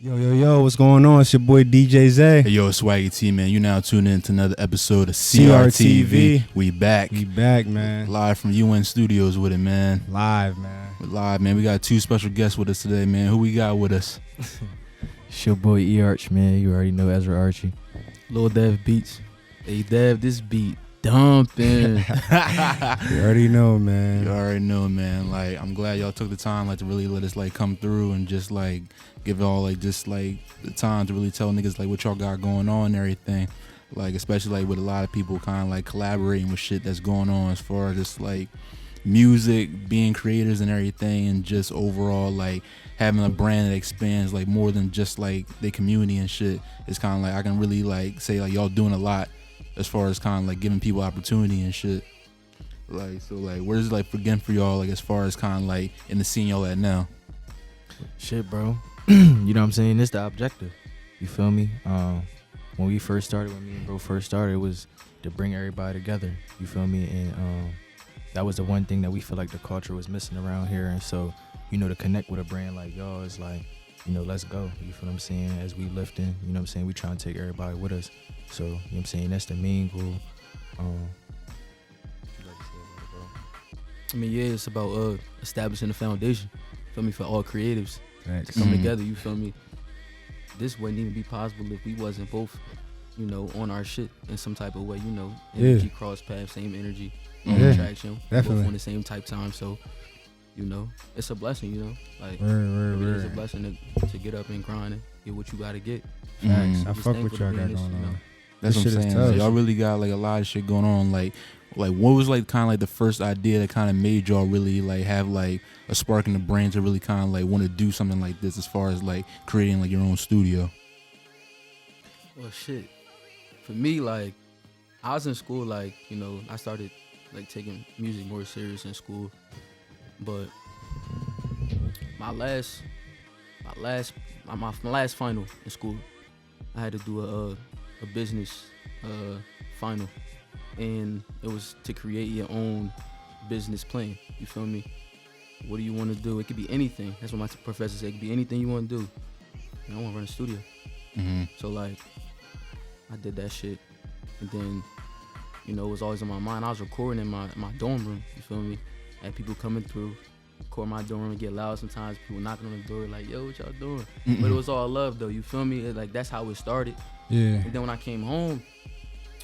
Yo, what's going on? It's your boy DJ Zay. Hey, yo, it's Swaggy T, man. You now tuned in to another episode of CRTV. We back, man. Live from UN Studios with it, man. Live, man. We're live, man. We got two special guests with us today, man. Who we got with us? It's your boy E-Arch, man. You already know Ezra Archie. Lildevbeats. Hey, Dev, this beat dumping. You already know, man. You already know, man. Like, I'm glad y'all took the time, like, to really let us, like, come through and just, like, give y'all, like, just, like, the time to really tell niggas, like, what y'all got going on and everything. Like, especially, like, with a lot of people kind of, like, collaborating with shit that's going on as far as just, like, music, being creators and everything, and just overall, like, having a brand that expands, like, more than just, like, the community and shit. It's kind of like, I can really, like, say, like, y'all doing a lot as far as kind of, like, giving people opportunity and shit. Like, so, like, where's it, like, again for y'all, like, as far as kind of, like, in the scene y'all at now? Shit, bro. You know what I'm saying? It's the objective. You feel me? When me and bro first started, it was to bring everybody together. You feel me? And that was the one thing that we feel like the culture was missing around here. And so, you know, to connect with a brand like y'all is like, you know, let's go. You feel what I'm saying? As we lifting, you know what I'm saying? We trying to take everybody with us. So, you know what I'm saying? That's the main goal. I mean, yeah, it's about establishing a foundation, feel me, for all creatives Thanks. to come together, you feel me? This wouldn't even be possible if we wasn't both, you know, on our shit in some type of way, you know, energy cross paths, same energy, attraction, definitely. both on the same type time. So, you know, it's a blessing, you know, like it's a blessing to get up and grind and get what you gotta get. Facts. I Just fuck thankful with to y'all be got in this, going you know. on. That's This what I'm shit is saying. tough. Y'all really got, like, a lot of shit going on. Like what was, like, kind of like the first idea that kind of made y'all really, like, have, like, a spark in the brain to really kind of, like, want to do something like this as far as, like, creating, like, your own studio? Well, shit. For me, like, I was in school, like, you know, I started, like, taking music more serious in school. But my last final in school, I had to do a business final. And it was to create your own business plan. You feel me? What do you want to do? It could be anything. That's what my professor said. It could be anything you want to do. And I want to run a studio. Mm-hmm. So, like, I did that shit. And then, you know, it was always on my mind. I was recording in my dorm room. You feel me? I had people coming through, record my dorm room, and get loud sometimes. People knocking on the door like, yo, what y'all doing? Mm-mm. But it was all love, though. You feel me? Like, that's how it started. Yeah. And then when I came home,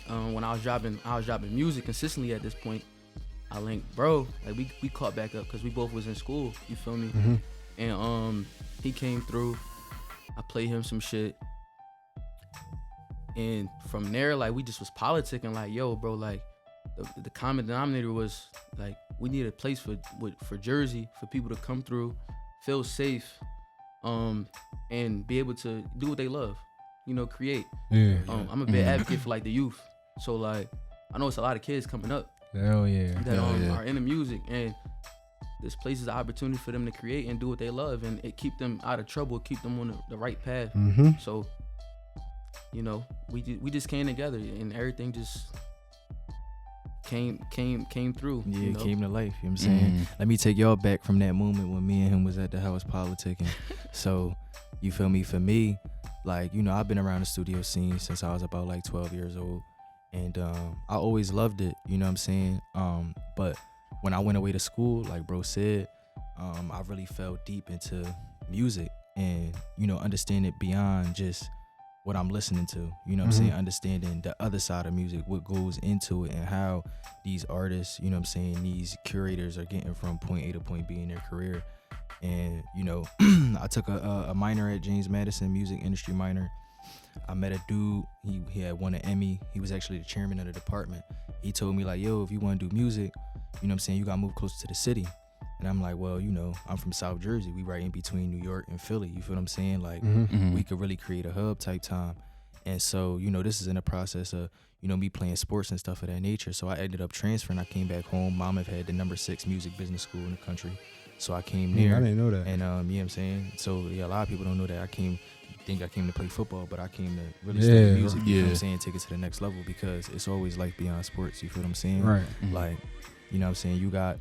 when I was dropping music consistently at this point, I linked bro. Like, we caught back up because we both was in school. You feel me? Mm-hmm. And he came through. I played him some shit. And from there, like, we just was politicking. Like, yo, bro, like, the common denominator was like, we need a place for Jersey for people to come through, feel safe, and be able to do what they love. You know, create. Yeah. I'm a big advocate for, like, the youth. So, like, I know it's a lot of kids coming up Hell yeah. that are into music, and this place is an opportunity for them to create and do what they love, and it keep them out of trouble, keep them on the right path. Mm-hmm. So, you know, we just came together, and everything just came through. Yeah, you it know? came to life. You know what I'm saying? Let me take y'all back from that moment when me and him was at the house politicking. So, you feel me? For me, like, you know, I've been around the studio scene since I was about, like, 12 years old. And I always loved it, you know what I'm saying? But when I went away to school, like bro said, I really fell deep into music and, you know, understanding it beyond just what I'm listening to, you know what I'm saying? Understanding the other side of music, what goes into it, and how these artists, you know what I'm saying, these curators are getting from point A to point B in their career. And, you know, I took a minor at James Madison, music industry minor. I met a dude, he had won an Emmy. He was actually the chairman of the department. He told me, like, yo, if you want to do music, you know what I'm saying, you got to move closer to the city. And I'm like, well, you know, I'm from South Jersey. We right in between New York and Philly. You feel what I'm saying? Like, we could really create a hub type time. And so, you know, this is in the process of, you know, me playing sports and stuff of that nature. So I ended up transferring. I came back home. Mom had the number 6 music business school in the country. So I came there. I didn't know that. And, you know what I'm saying? So, yeah, a lot of people don't know that I came to play football, but I came to really study music, you know what I'm saying, take it to the next level, because it's always life beyond sports, you feel what I'm saying? Right. Like, you know what I'm saying, you got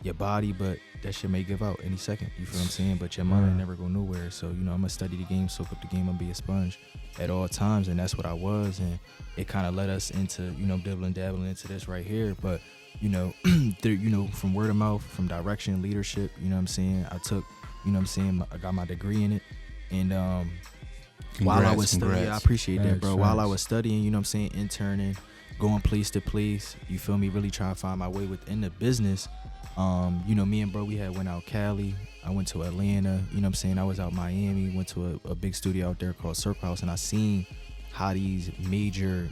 your body, but that shit may give out any second. You feel what I'm saying? But your mind never go nowhere. So, I'm gonna study the game, soak up the game, and be a sponge at all times. And that's what I was. And it kind of led us into, dabbling into this right here. But, from word of mouth, from direction, leadership, I took, I got my degree in it. And while I was studying, I appreciate that, bro. While I was studying, interning, going place to place, you feel me, really trying to find my way within the business. Me and bro, we had went out Cali. I went to Atlanta, I was out Miami, went to a big studio out there called Circle House, and I seen how these major,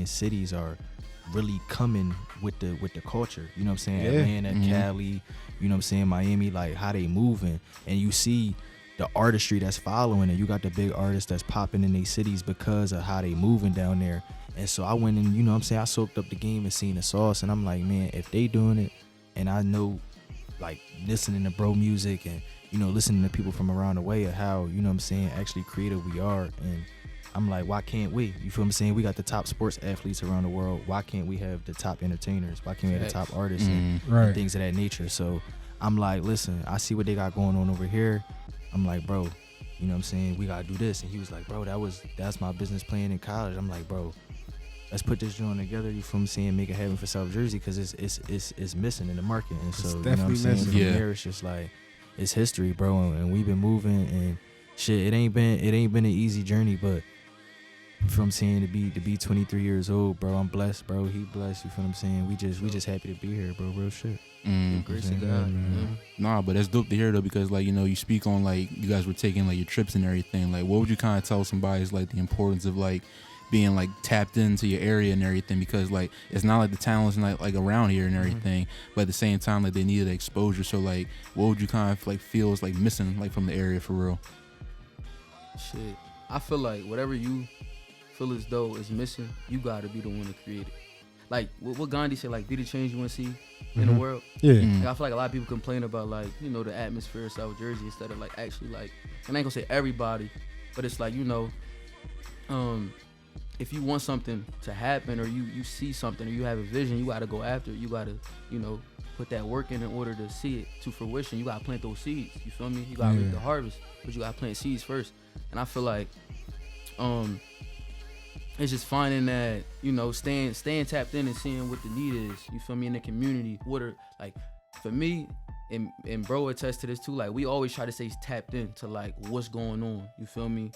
cities are really coming with the culture. Atlanta, Cali, Miami, like how they moving. And you see the artistry that's following it. You got the big artists that's popping in these cities because of how they moving down there. And so I went and, I soaked up the game and seen the sauce. And I'm like, man, if they doing it, and I know, like, listening to bro music and, listening to people from around the way of how, actually creative we are. And I'm like, why can't we? You feel what I'm saying? We got the top sports athletes around the world. Why can't we have the top entertainers? Why can't we have the top artists and things of that nature? So I'm like, listen, I see what they got going on over here. I'm like, bro, we got to do this. And he was like, bro, that's my business plan in college. I'm like, bro, let's put this joint together, you feel me saying, make it happen for South Jersey, because it's missing in the market. And so, from there, it's just like, it's history, bro, and we've been moving, and shit, it ain't been an easy journey, but you feel what I'm saying, to be 23 years old, bro, I'm blessed, bro, he blessed, you feel what I'm saying, we just happy to be here, bro, real shit. Grace of God, man. Nah, but that's dope to hear though, because like, you speak on like you guys were taking like your trips and everything. Like, what would you kind of tell somebody is like the importance of like being like tapped into your area and everything, because like it's not like the talent's not like around here and everything, but at the same time like they needed exposure. So like, what would you kind of like feel is like missing like from the area for real? Shit, I feel like whatever you feel as though is missing, you gotta be the one to create it. Like what Gandhi said, like, be the change you want to see in the world. Yeah. Like, I feel like a lot of people complain about like, the atmosphere of South Jersey instead of like actually like, and I ain't gonna say everybody, but it's like, if you want something to happen, or you see something, or you have a vision, you gotta go after it. You gotta, put that work in order to see it to fruition. You gotta plant those seeds. You feel me? You gotta reap the harvest, but you gotta plant seeds first. And I feel like, it's just finding that, staying tapped in and seeing what the need is. You feel me? In the community, what are, like, for me, and bro attest to this too, like, we always try to stay tapped in to like what's going on. You feel me?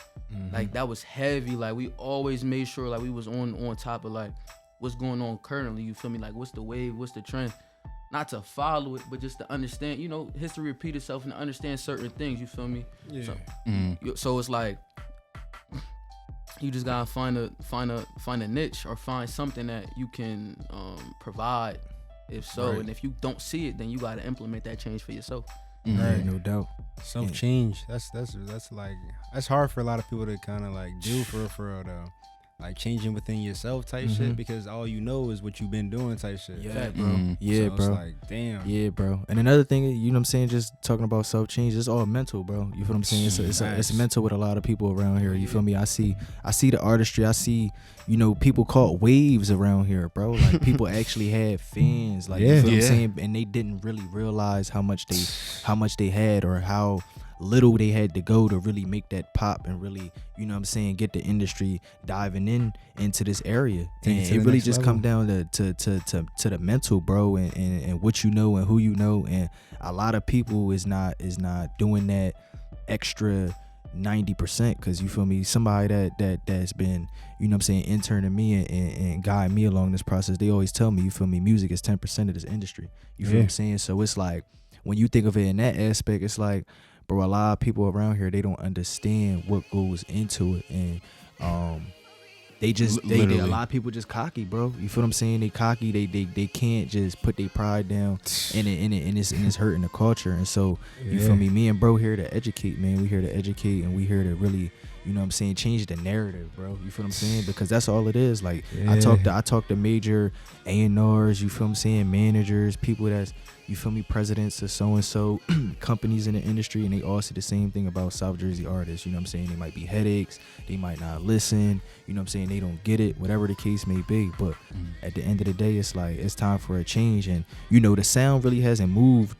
Like, that was heavy. Like, we always made sure like we was on top of like what's going on currently. You feel me? Like, what's the wave, what's the trend? Not to follow it, but just to understand, history repeat itself and to understand certain things. You feel me? Yeah. So it's like, you just gotta find a niche, or find something that you can provide. If so, and if you don't see it, then you gotta implement that change for yourself. Right, no doubt. Self change. That's like, that's hard for a lot of people to kind of like do for real though. Like, changing within yourself type shit, because all you know is what you've been doing type shit. Yeah, bro. Yeah, so bro. It's like, damn. Yeah, bro. And another thing, just talking about self change, it's all mental, bro. You feel what I'm saying? It's mental with a lot of people around here. You feel me? I see the artistry. I see, people caught waves around here, bro. Like, people actually had fans. Like, you feel what I'm saying? And they didn't really realize how much they had, or how little they had to go to really make that pop and really, get the industry diving into this area. And it really just come down to the mental, bro, and what you know and who you know. And a lot of people is not doing that extra 90%, because you feel me, somebody that's been, interning me and guiding me along this process, they always tell me, you feel me, music is 10% of this industry. You feel what I'm saying? So it's like, when you think of it in that aspect, it's like, bro, a lot of people around here, they don't understand what goes into it. And a lot of people just cocky, bro. You feel what I'm saying? They cocky. They can't just put their pride down, and it's hurting the culture. And so, you feel me? Me and bro here to educate, man. We here to educate, and we here to really, you know what I'm saying, change the narrative, bro. You feel what I'm saying? Because that's all it is. Like Yeah. I talk to major A&Rs, you feel what I'm saying, managers, people that's, you feel me, presidents of so-and-so companies in the industry, and they all say the same thing about South Jersey artists. You know what I'm saying? They might be headaches, they might not listen, you know what I'm saying, they don't get it, whatever the case may be. But at the end of the day, it's like, it's time for a change. And, you know, the sound really hasn't moved,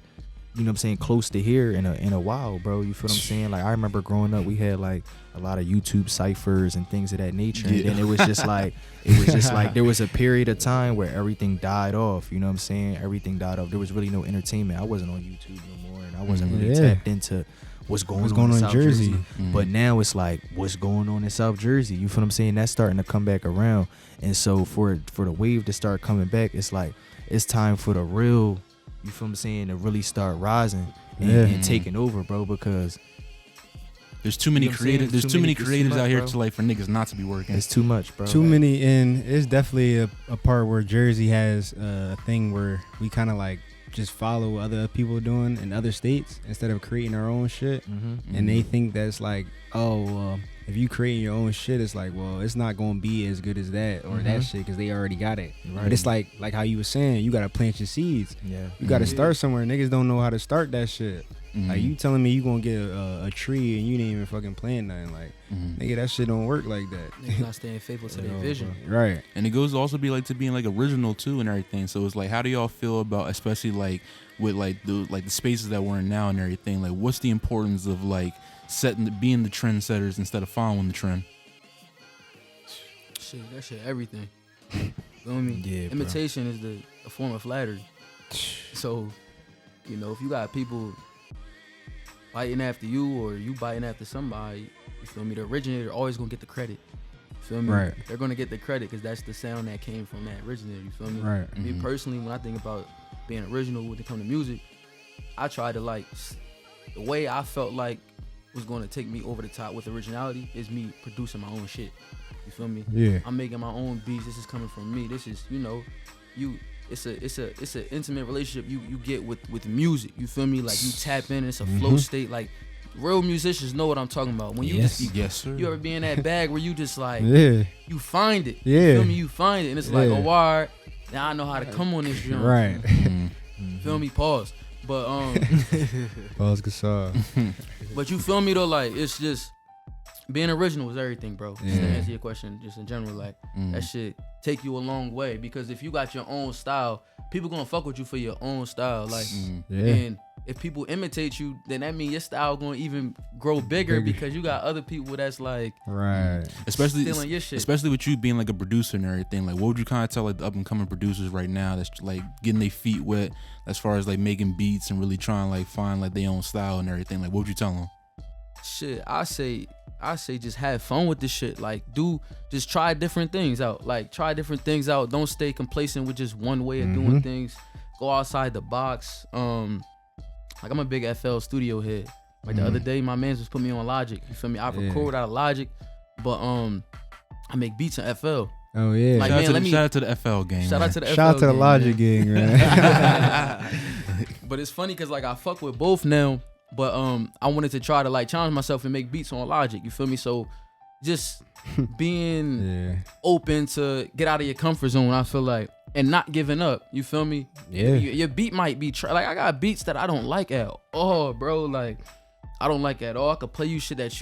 you know what I'm saying, close to here in a while, bro. You feel what I'm saying? Like, I remember growing up, we had like a lot of YouTube ciphers and things of that nature. And then it was just like there was a period of time where everything died off. You know what I'm saying? Everything died off. There was really no entertainment. I wasn't on YouTube no more, and I wasn't really tapped into what's going on in South Jersey. But now it's like, what's going on in South Jersey? You feel what I'm saying? That's starting to come back around. And so for the wave to start coming back, it's like, it's time for the real, you feel what I'm saying, to really start rising and taking over, bro, because there's too many creatives. There's too many creatives out here to like for niggas not to be working. It's too much, bro. Too many, and it's definitely a part where Jersey has a thing where we kind of like just follow what other people doing in other states instead of creating our own shit. And they think that's like, oh, if you create your own shit, it's like, well, it's not gonna be as good as that or that shit because they already got it. Right. But it's like how you were saying, you gotta plant your seeds. Yeah, you gotta start somewhere. Niggas don't know how to start that shit. Like, you telling me you gonna get a tree and you didn't even fucking plant nothing. Like, nigga, that shit don't work like that. Niggas not staying faithful to their vision. Right. And it goes to also be like to being like original too and everything. So it's like, how do y'all feel about, especially like with like the spaces that we're in now and everything? Like, what's the importance of like being the trendsetters instead of following the trend? Shit, that shit everything. You know what I mean? Yeah, imitation is a form of flattery. So, you know, if you got people biting after you or you biting after somebody, you feel me, the originator always gonna get the credit. You feel me? Right. They're gonna get the credit because that's the sound that came from that originator. You feel me? Right. Me personally, when I think about being original when it comes to music, I try to like, the way I felt like was gonna take me over the top with originality is me producing my own shit. You feel me? Yeah. I'm making my own beats. This is coming from me. This is, you know, it's an intimate relationship you get with music. You feel me? Like, you tap in, it's a flow state. Like, real musicians know what I'm talking about. When you just be, yes, sir. You ever be in that bag where you just like, you find it. Yeah. You feel me? You find it, and it's like, oh, all right, now I know how to come on this joint. Right. Feel me? Pause. But Pause guitar. but you feel me though? Like, it's just being original is everything, bro. Yeah. Just to answer your question, just in general, like that shit take you a long way, because if you got your own style, people gonna fuck with you for your own style. Like, and if people imitate you, then that means your style gonna even grow bigger because you got other people that's like, right, especially stealing your shit. Especially with you being like a producer and everything. Like, what would you kind of tell like the up and coming producers right now that's like getting their feet wet as far as like making beats and really trying to like find like their own style and everything? Like, what would you tell them? Shit, I say just have fun with this shit. Like, just try different things out. Like, try different things out. Don't stay complacent with just one way of doing things. Go outside the box. Like, I'm a big FL studio head. Like, the other day, my mans was putting me on Logic. You feel me? I record without a Logic, but I make beats in FL. Oh yeah. Like, shout out to the FL gang. Shout out to the FL. Shout out to the gang, Logic gang, man. But it's funny because like I fuck with both now. But I wanted to try to like challenge myself and make beats on Logic. You feel me? So just being open to get out of your comfort zone, I feel like, and not giving up. You feel me? Yeah. Your beat might be like, I got beats that I don't like at all, bro. Like, I don't like at all. I could play you shit that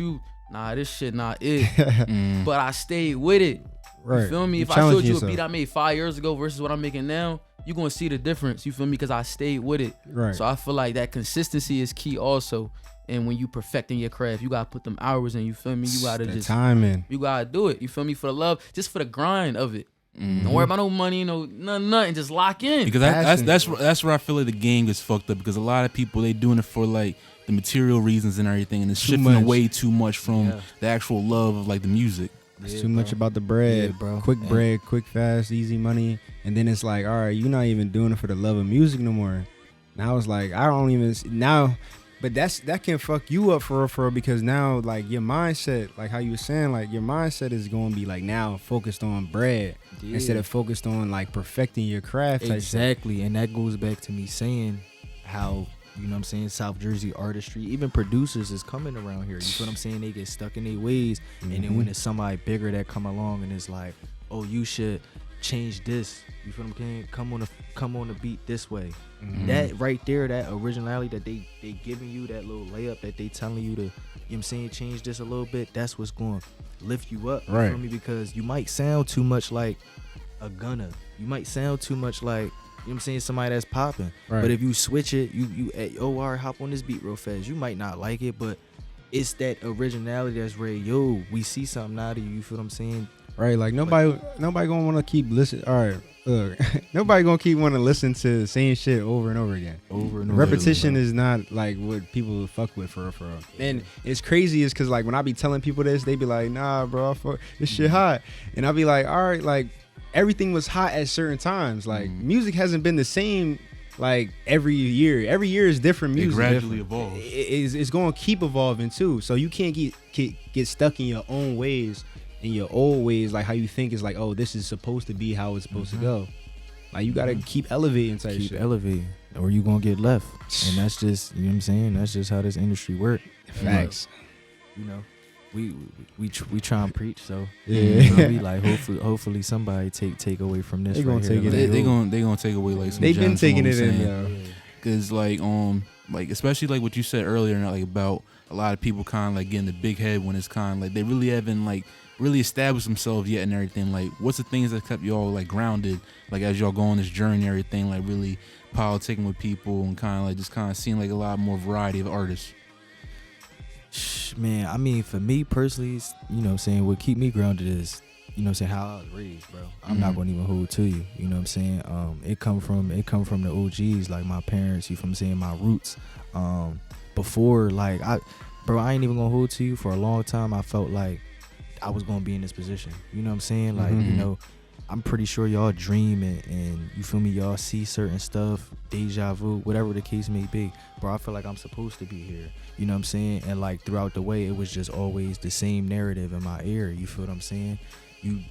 this shit not it. But I stayed with it. Right. You feel me? If I showed you a beat I made 5 years ago versus what I'm making now, you're gonna see the difference. You feel me? Because I stayed with it. Right. So I feel like that consistency is key also. And when you perfecting your craft, you gotta put them hours in. You feel me? You gotta just timing. You gotta do it. You feel me? For the love, just for the grind of it. Don't worry about no money, nothing. Just lock in. Because that's where I feel like the game is fucked up. Because a lot of people, they doing it for like the material reasons and everything, and it's shifting away too much from the actual love of like the music. It's too much about the bread, bro. Quick bread, quick, fast, easy money. And then it's like, all right, you're not even doing it for the love of music no more. Now it's like, I don't even now, but that can fuck you up for real, because now like your mindset, like how you were saying, like your mindset is going to be like now focused on bread instead of focused on like perfecting your craft. Exactly. And that goes back to me saying how You know what I'm saying? South Jersey artistry, even producers is coming around here. You feel what I'm saying? They get stuck in their ways, and then when it's somebody bigger that come along and it's like, oh, you should change this. You feel what I'm saying? Come on the beat this way. That right there, that originality that they giving you, that little layup that they telling you to, you know what I'm saying, change this a little bit. That's what's going to lift you up. You feel me? Because you might sound too much like a gunner. You might sound too much like, you know what I'm saying, somebody that's popping. But if you switch it, you all right, hop on this beat real fast. You might not like it, but it's that originality that's real. Yo, we see something out of you. You feel what I'm saying? Right, like nobody gonna want to keep listening. All right, look, nobody gonna keep want to listen to the same shit over and over again. Repetition is not like what people fuck with for real. And it's crazy is because like when I be telling people this, they be like, nah, bro, this shit hot, and I be like, all right, like everything was hot at certain times. Like music hasn't been the same. Like every year is different music. It gradually evolves. It's going to keep evolving too. So you can't get stuck in your own ways, in your old ways, like how you think is like, oh, this is supposed to be how it's supposed to go. Like you got to keep elevating type shit. Keep elevating, or you gonna get left. And that's just, you know what I'm saying. That's just how this industry works. Facts. You know, we try and preach. So yeah, you know, we like hopefully somebody take away from this. They gonna take it. They gonna take away like some. They've been taking it in though. Cause like especially like what you said earlier, like about a lot of people kind of like getting the big head when it's kind of like they really haven't like really established themselves yet and everything. Like what's the things that kept y'all like grounded, like as y'all go on this journey and everything, like really politicking with people and kind of like just kind of seeing like a lot more variety of artists. Man, I mean, for me personally, you know what I'm saying, what keep me grounded is, you know what I'm saying, how I was raised, bro. I'm not gonna even hold to you, you know what I'm saying. It come from the OGs, like my parents, you feel what I'm saying, my roots. Before, like I ain't even gonna hold to you. For a long time I felt like I was gonna be in this position, you know what I'm saying. Like, you know, I'm pretty sure y'all dream and you feel me, y'all see certain stuff, deja vu, whatever the case may be. Bro, I feel like I'm supposed to be here, you know what I'm saying. And like throughout the way, it was just always the same narrative in my ear, you feel what I'm saying. You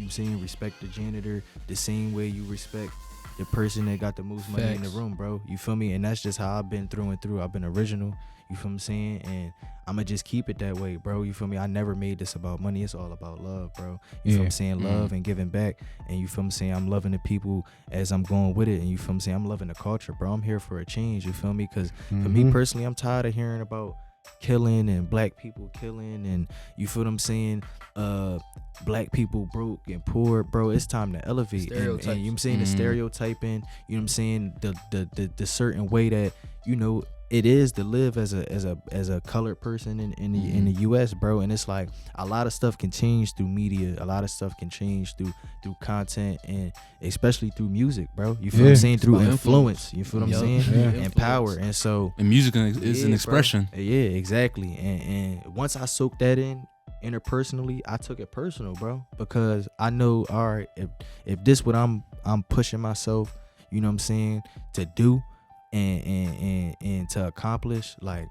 saying respect the janitor the same way you respect the person that got the most money in the room, bro. You feel me? And that's just how I've been through and through. I've been original, you feel what I'm saying? And I'ma just keep it that way, bro. You feel me? I never made this about money. It's all about love, bro. You feel what I'm saying? Love and giving back. And you feel what I'm saying? I'm loving the people as I'm going with it. And you feel what I'm saying? I'm loving the culture, bro. I'm here for a change, you feel me? Because for me personally, I'm tired of hearing about killing and black people killing and you feel what I'm saying, black people broke and poor, bro. It's time to elevate and you know what I'm saying, the stereotyping, you know what I'm saying, the certain way that, you know, it is to live as a colored person in the US, bro. And it's like a lot of stuff can change through media, a lot of stuff can change through content, and especially through music, bro. You feel what I'm saying? Through influence. You feel what I'm saying? And power. And so and music is an expression. Bro. Yeah, exactly. And once I soaked that in interpersonally, I took it personal, bro, because I know, all right, if this what I'm pushing myself, you know what I'm saying, to do and to accomplish, like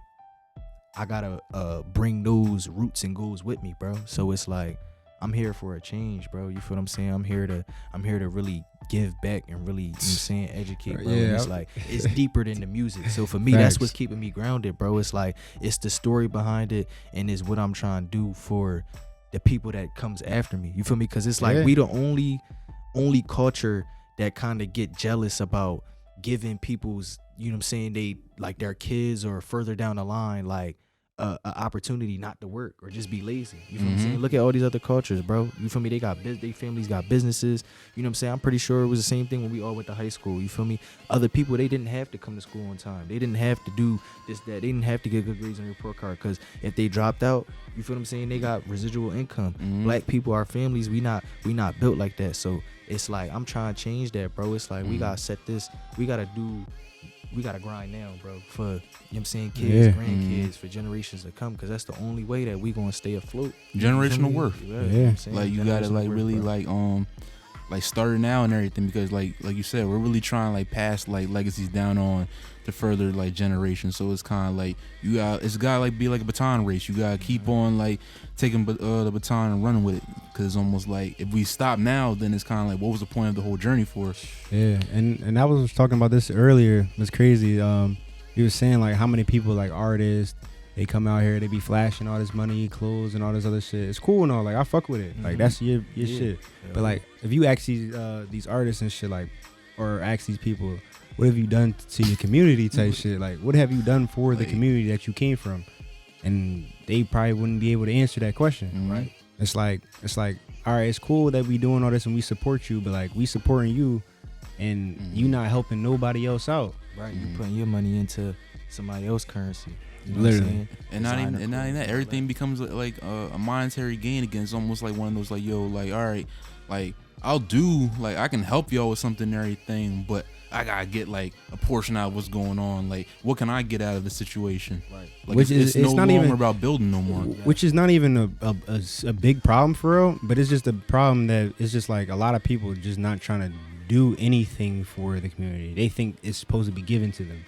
I gotta bring those roots and goals with me, bro. So it's like I'm here for a change, bro. You feel what I'm saying? I'm here to really give back and really, you know what I'm saying, educate, bro. And it's like it's deeper than the music. So for me, that's what's keeping me grounded, bro. It's like it's the story behind it, and it's what I'm trying to do for the people that comes after me. You feel me? Because it's like we the only culture that kind of get jealous about giving people's, you know what I'm saying, they like their kids or further down the line, like a opportunity not to work or just be lazy. You feel what I'm saying? Look at all these other cultures, bro. You feel me? They families got businesses. You know what I'm saying? I'm pretty sure it was the same thing when we all went to high school. You feel me? Other people, they didn't have to come to school on time. They didn't have to do this, that. They didn't have to get good grades on your report card, because if they dropped out, you feel what I'm saying, they got residual income. Black people, our families, we not built like that. So it's like I'm trying to change that, bro. It's like we gotta set this, we gotta grind now, bro, for, you know what I'm saying, kids, grandkids, for generations to come, because that's the only way that we gonna stay afloat. Generational worth. You know what I'm saying? Like you gotta like really worth, like start it now and everything, because like you said, we're really trying to like pass like legacies down on to further like generations. So it's kind of like it's gotta like be like a baton race. You gotta keep on like taking the baton and running with it, because it's almost like if we stop now, then it's kind of like, what was the point of the whole journey for us? And I was talking about this earlier. It's crazy. he was saying like how many people like artists, they come out here, they be flashing all this money, clothes, and all this other shit. It's cool and all. Like I fuck with it. Like that's your shit. Yeah. But like if you ask these artists and shit, like, or ask these people, what have you done to your community type shit? Like what have you done for the community that you came from? And they probably wouldn't be able to answer that question. Right. It's like, all right, it's cool that we doing all this and we support you, but like we supporting you, and you not helping nobody else out. Right. You putting your money into somebody else's currency. You know Literally. what I'm saying? And not even that, everything becomes like a monetary gain again. It's almost like one of those like, yo, like, all right, like I'll do, like I can help y'all with something and everything, but I gotta get like a portion out of what's going on. Like, what can I get out of the situation? Right. Like, Which it's is no not longer even about building no more. Which is not even a big problem for real, but it's just a problem that it's just like a lot of people just not trying to do anything for the community. They think it's supposed to be given to them.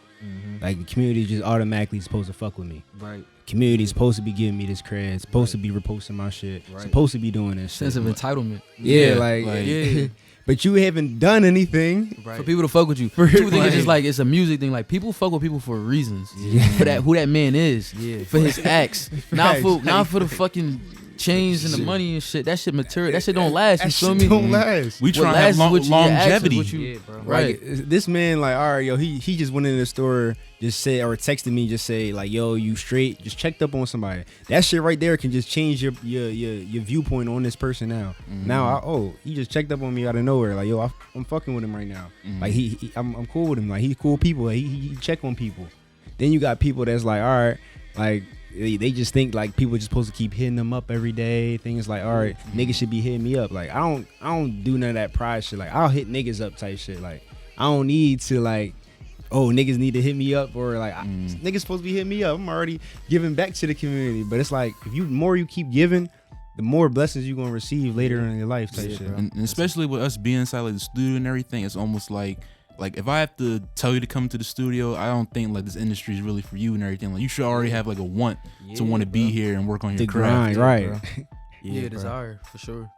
Like the community just automatically supposed to fuck with me. Right. Community supposed to be giving me this cred. Supposed to be reposting my shit. Right. Supposed to be doing this Sense shit. of entitlement. Yeah, Yeah. But you haven't done anything. Right. For people to fuck with you. For- People think it's right. just like it's a music thing. Like people fuck with people for reasons. Yeah. For that who that man is. Yeah. For his acts. not Facts. for the fucking chains and the money and shit. That shit material. That shit don't last. You That feel shit me? don't last. We What try to have lasts with you, your actions, longevity. what you- Yeah, bro. Right. Like this man, like, all right, yo, he just went in the store, just said or texted me, just say like, yo, you straight, just checked up on somebody. That shit right there can just change your viewpoint on this person now. Now, he just checked up on me out of nowhere. Like, yo, I'm fucking with him right now. Like I'm cool with him. Like he's cool people. Like, he check on people. Then you got people that's like, all right, like. They just think like people just supposed to keep hitting them up every day. Things like, all right, niggas should be hitting me up. Like I don't do none of that pride shit. Like I'll hit niggas up type shit. Like I don't need to like, oh niggas need to hit me up or like niggas supposed to be hitting me up. I'm already giving back to the community. But it's like if you more you keep giving, the more blessings you gonna receive later in your life type shit. And especially with us being inside like the studio and everything, it's almost like if I have to tell you to come to the studio, I don't think like this industry is really for you and everything. Like you should already have like a want to want to be here and work on your The craft. grind, right? Bro. Yeah, bro. desire for sure.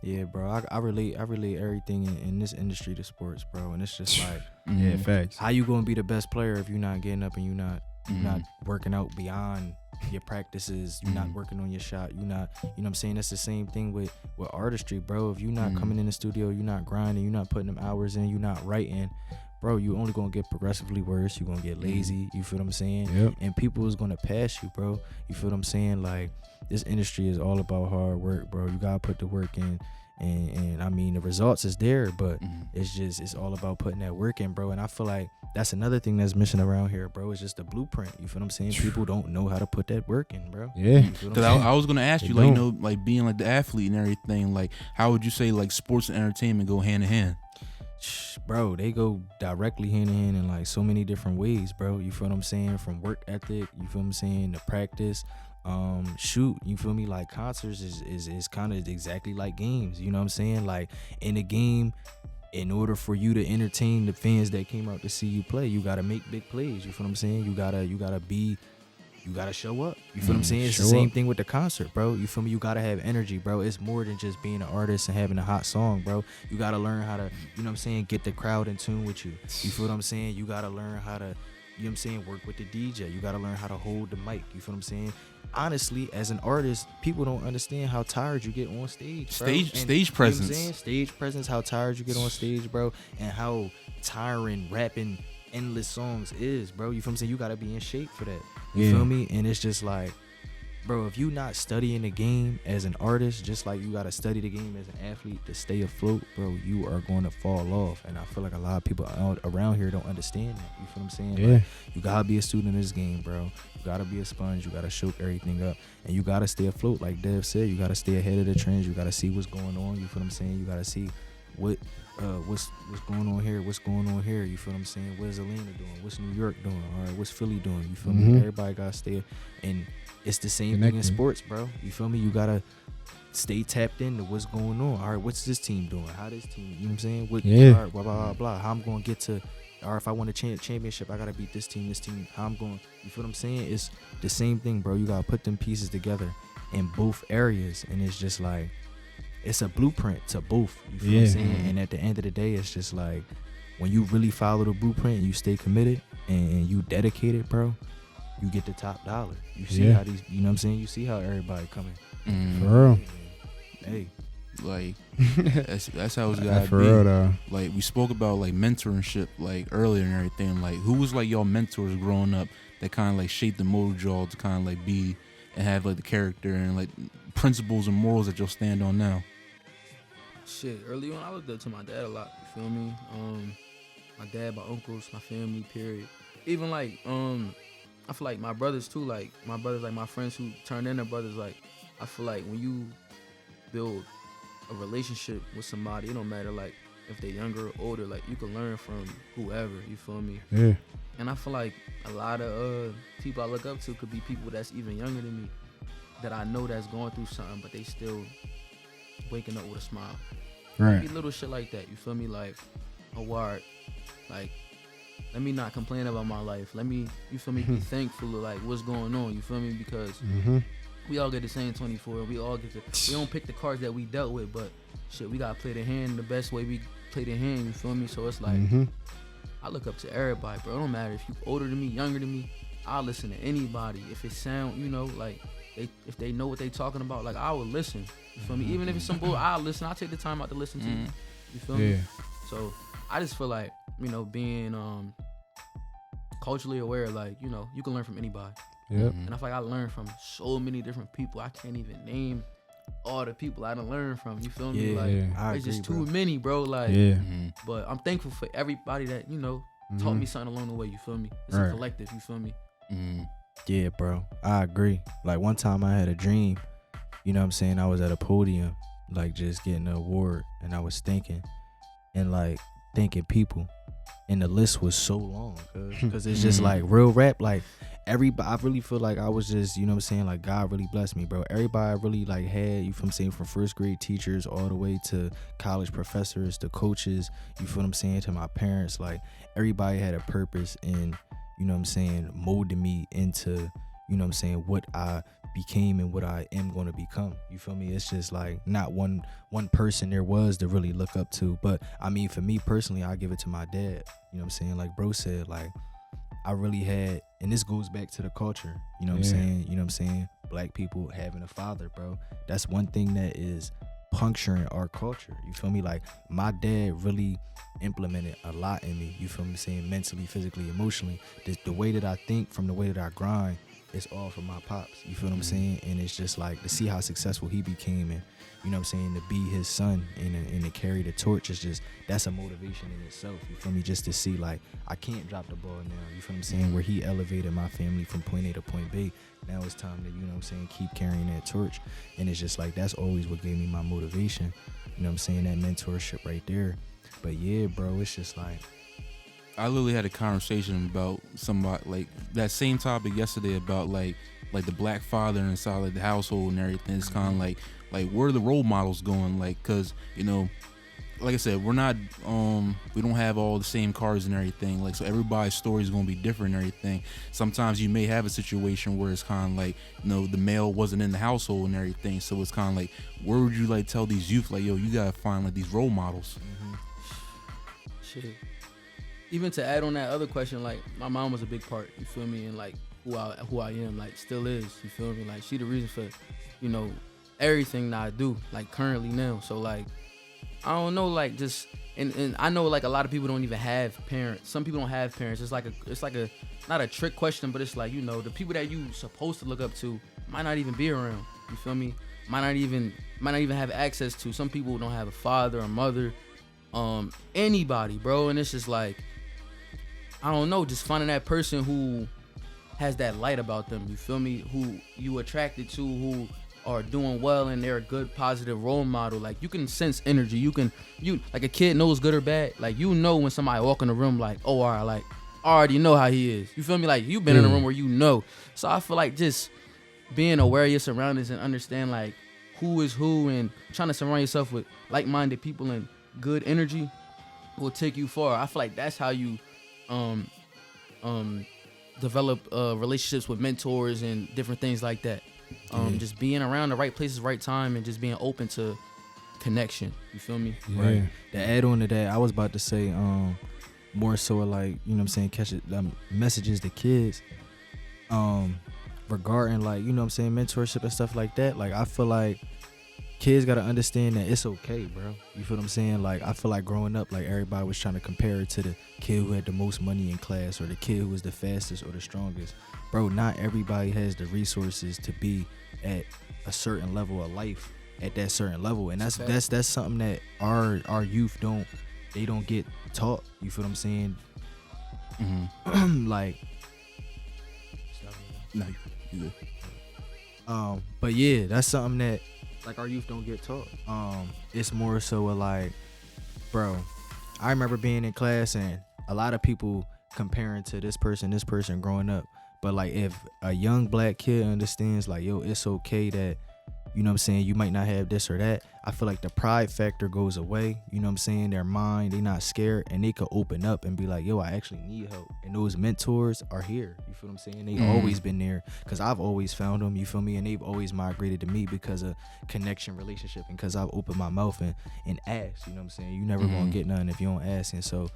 Yeah, bro. I relate everything in this industry to sports, bro. And it's just like, Yeah, facts. how you gonna be the best player if you're not getting up and you're not working out beyond your practices, you're not working on your shot, you're not, you know what I'm saying? That's the same thing with artistry, bro. If you're not coming in the studio, you're not grinding, you're not putting them hours in, you're not writing, bro, you only gonna get progressively worse. You're gonna get lazy. You feel what I'm saying? Yep. And people is gonna pass you, bro. You feel what I'm saying? Like this industry is all about hard work, bro. You gotta put the work in. And I mean the results is there, but it's all about putting that work in, bro. And I feel like that's another thing that's missing around here, bro. It's just the blueprint. You feel what I'm saying? People don't know how to put that work in, bro. Yeah. You feel what I'm Because saying? I was gonna ask They you, like, don't. like being like the athlete and everything, like how would you say like sports and entertainment go hand in hand? Bro, they go directly hand in hand in like so many different ways, bro. You feel what I'm saying? From work ethic, you feel what I'm saying, to practice, shoot, you feel me? Like concerts is kind of exactly like games, you know what I'm saying? Like in a game, in order for you to entertain the fans that came out to see you play, you gotta make big plays. You feel what I'm saying? You gotta show up. You feel what I'm saying? It's the show same up. thing with the concert, bro. You feel me? You gotta have energy, bro. It's more than just being an artist and having a hot song, bro. You gotta learn how to, you know what I'm saying, get the crowd in tune with you. You feel what I'm saying? You gotta learn how to, you know what I'm saying, work with the DJ. You gotta learn how to hold the mic. You feel what I'm saying? Honestly, as an artist, people don't understand how tired you get on stage, bro. Stage You know what I'm presence. saying? Stage presence, how tired you get on stage, bro, and how tiring rapping endless songs is, bro. You feel what I'm saying? You gotta be in shape for that. You Yeah. feel me? And it's just like, bro, if you not studying the game as an artist, just like you gotta study the game as an athlete to stay afloat, bro, you are going to fall off. And I feel like a lot of people out around here don't understand that. You feel what I'm saying? Yeah. Like, you gotta be a student in this game, bro. You gotta be a sponge. You gotta soak everything up, and you gotta stay afloat. Like Dev said, you gotta stay ahead of the trends. You gotta see what's going on. You feel what I'm saying? You gotta see what's going on here. What's going on here? You feel what I'm saying? What's Atlanta doing? What's New York doing? All right, what's Philly doing? You feel me? Everybody gotta stay, and it's the same thing in Connected. sports, bro. You feel me? You gotta stay tapped into what's going on. All right, what's this team doing? How this team? You know what I'm saying? What? Yeah. All right, blah blah blah blah. How I'm gonna get to? Or if I want to championship, I gotta beat this team. This team. How I'm going? You feel what I'm saying? It's the same thing, bro. You gotta put them pieces together in both areas, and it's just like it's a blueprint to both. You feel what I'm Yeah. saying? And at the end of the day, it's just like when you really follow the blueprint and you stay committed, and you dedicated, bro, you get the top dollar. You see how these, you know what I'm saying? You see how everybody coming. For real. Hey. Like that's how it's gotta for be. real though. Like we spoke about like mentorship like earlier and everything. Like who was like y'all mentors growing up that kind of like shaped the mold y'all to kind of like be and have like the character and like principles and morals that you'll stand on now? Shit, early on I looked up to my dad a lot. You feel me? My dad, my uncles, my family. Period. Even like I feel like my brothers too. Like my brothers, like my friends who turned into brothers. Like I feel like when you build a relationship with somebody, it don't matter like if they're younger or older, like you can learn from whoever, you feel me? Yeah. And I feel like a lot of people I look up to could be people that's even younger than me that I know that's going through something, but they still waking up with a smile. Right. Maybe little shit like that, you feel me? Like a word, like let me not complain about my life. Let me, you feel me, be thankful of like what's going on, you feel me? Because we all get the same 24. We all get we don't pick the cards that we dealt with, but shit, we gotta play the hand the best way we play the hand, you feel me? So it's like, I look up to everybody, bro. It don't matter if you older than me, younger than me. I'll listen to anybody. If it sound, you know, like if they know what they talking about, like I will listen. You feel me? Even if it's some bull, I'll listen. I'll take the time out to listen to you. You feel me? So I just feel like, you know, being culturally aware, like, you know, you can learn from anybody. Yep. And I feel like I learned from so many different people. I can't even name all the people I done learned from. You feel me? Like it's just too many, bro. Like, but I'm thankful for everybody that, you know, taught me something along the way. You feel me? It's a collective. You feel me? Yeah, bro. I agree. Like one time I had a dream, you know what I'm saying? I was at a podium, like just getting an award, and I was thinking people. And the list was so long, cause it's just like real rap, like everybody. I really feel like I was just, you know what I'm saying, like God really blessed me, bro. Everybody I really like had, you feel what I'm saying, from first grade teachers all the way to college professors, to coaches, you feel what I'm saying, to my parents. Like everybody had a purpose in, you know what I'm saying, molding me into, you know what I'm saying, what I became and what I am going to become. You feel me? It's just like not one person there was to really look up to. But I mean, for me personally, I give it to my dad. You know what I'm saying? Like bro said, like I really had, and this goes back to the culture. You know what I'm saying? You know what I'm saying? Black people having a father, bro. That's one thing that is puncturing our culture. You feel me? Like my dad really implemented a lot in me. You feel me? Saying mentally, physically, emotionally. The way that I think, from the way that I grind, it's all from my pops. You feel what I'm saying? And it's just like to see how successful he became, and you know what I'm saying, to be his son and to carry the torch is just, that's a motivation in itself. You feel me? Just to see like I can't drop the ball now. You feel what I'm saying? Where he elevated my family from point A to point B. Now it's time to, you know what I'm saying, keep carrying that torch. And it's just like that's always what gave me my motivation. You know what I'm saying? That mentorship right there. But yeah, bro, it's just like, I literally had a conversation about somebody like that same topic yesterday about like the black father inside like the household and everything. It's kind of like where are the role models going? Like, cause you know, like I said, we're not we don't have all the same cars and everything. Like, so everybody's story is gonna be different and everything. Sometimes you may have a situation where it's kind of like, you know, the male wasn't in the household and everything. So it's kind of like, where would you like tell these youth like, yo, you gotta find like these role models? Shit. Even to add on that other question, like my mom was a big part, you feel me, and like who I am, like still is, you feel me, like she the reason for, you know, everything that I do, like currently now. So like I don't know, like just and I know like a lot of people don't even have parents. Some people don't have parents. It's like a not a trick question, but it's like, you know, the people that you supposed to look up to might not even be around. You feel me? Might not even have access to. Some people don't have a father or mother, anybody, bro. And it's just like, I don't know, just finding that person who has that light about them, you feel me, who you attracted to, who are doing well and they're a good positive role model. Like you can sense energy. You like a kid knows good or bad. Like you know when somebody walk in the room, like, oh, all right, like I already know how he is. You feel me? Like you've been in a room where you know. So I feel like just being aware of your surroundings and understand like who is who, and trying to surround yourself with like-minded people and good energy will take you far. I feel like that's how you develop relationships with mentors and different things like that. Just being around the right places, right time, and just being open to connection. You feel me? Right. To add on to that, I was about to say, more so like, you know what I'm saying, catch it messages to kids regarding like, you know what I'm saying, mentorship and stuff like that. Like I feel like kids gotta understand that it's okay, bro. You feel what I'm saying? Like I feel like growing up, like everybody was trying to compare it to the kid who had the most money in class or the kid who was the fastest or the strongest. Bro, not everybody has the resources to be at a certain level of life at that certain level, and that's something that our youth don't get taught. You feel what I'm saying? Like, no, you good. But yeah, that's something that like our youth don't get taught. It's more so like, bro, I remember being in class and a lot of people comparing to this person growing up. But like if a young black kid understands like, yo, it's okay that, you know what I'm saying, you might not have this or that, I feel like the pride factor goes away. You know what I'm saying? Their mind, they not scared, and they could open up and be like, yo, I actually need help. And those mentors are here. You feel what I'm saying? They always been there, because I've always found them, you feel me? And they've always migrated to me because of connection, relationship, and because I've opened my mouth and asked. You know what I'm saying? You never gonna get nothing if you don't ask. And so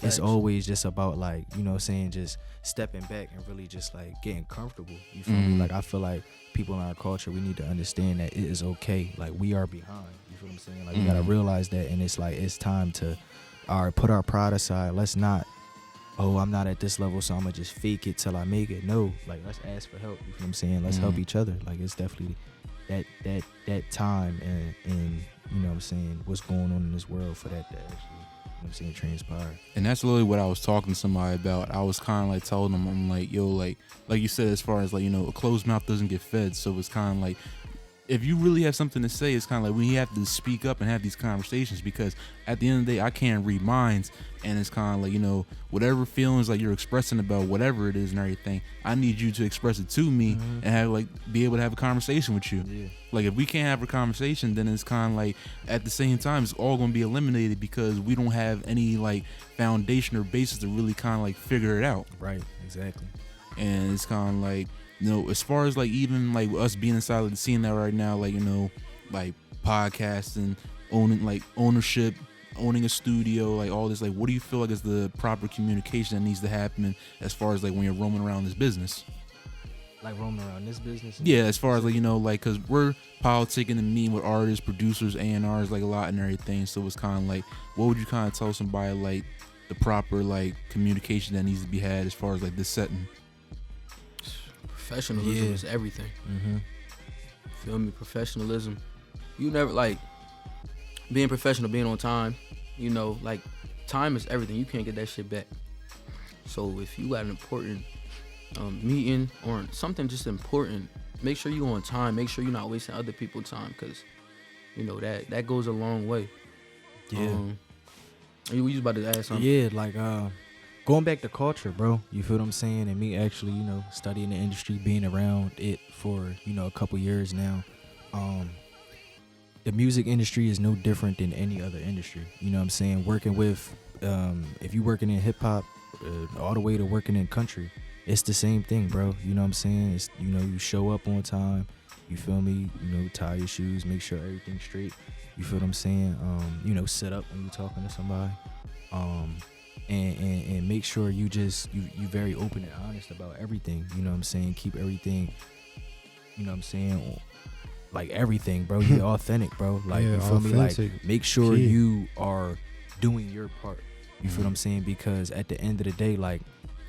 it's always just about like, you know what I'm saying, just stepping back and really just like getting comfortable. You feel me? Like I feel like people in our culture, we need to understand that it is okay. Like we are behind. You feel what I'm saying? Like we gotta realize that, and it's like it's time to put our pride aside. Let's not, oh, I'm not at this level, so I'm gonna just fake it till I make it. No, like let's ask for help. You feel what I'm saying? Let's help each other. Like it's definitely that time and you know what I'm saying, what's going on in this world for that to actually, you know what I'm saying, transpire. And that's literally what I was talking to somebody about. I was kind of like telling them, I'm like, yo, like you said, as far as like, you know, a closed mouth doesn't get fed. So it's kind of like, if you really have something to say, it's kind of like we have to speak up and have these conversations, because at the end of the day, I can't read minds, and it's kind of like, you know, whatever feelings like you're expressing about whatever it is and everything, I need you to express it to me and have like be able to have a conversation with you. Yeah. Like if we can't have a conversation, then it's kind of like at the same time it's all going to be eliminated, because we don't have any like foundation or basis to really kind of like figure it out. Right. Exactly. And it's kind of like, you know, as far as like even like us being inside of the scene that right now, like, you know, like podcasting, ownership, owning a studio, like all this, like what do you feel like is the proper communication that needs to happen as far as like when you're roaming around this business? Like roaming around this business? Yeah, as far as like, you know, like, because we're politicking and meeting with artists, producers, A&Rs, like a lot and everything. So it's kind of like, what would you kind of tell somebody like the proper like communication that needs to be had as far as like this setting? Professionalism is everything. Feel me? Professionalism. You never like being professional, being on time. You know, like time is everything. You can't get that shit back. So if you got an important meeting or something just important, make sure you on time. Make sure you're not wasting other people's time, because you know that goes a long way. Yeah. You was about to ask something? Yeah, like going back to culture, bro. You feel what I'm saying? And me actually, you know, studying the industry, being around it for, you know, a couple years now. The music industry is no different than any other industry. You know what I'm saying? Working with, if you working in hip hop, all the way to working in country, it's the same thing, bro. You know what I'm saying? It's, you know, you show up on time. You feel me? You know, tie your shoes, make sure everything's straight. You feel what I'm saying? You know, sit up when you're talking to somebody. And make sure you very open and honest about everything. You know what I'm saying? Keep everything, you know what I'm saying, like everything, bro. You're authentic, bro. Like, you feel me? Like, make sure you are doing your part. You feel what I'm saying? Because at the end of the day, like,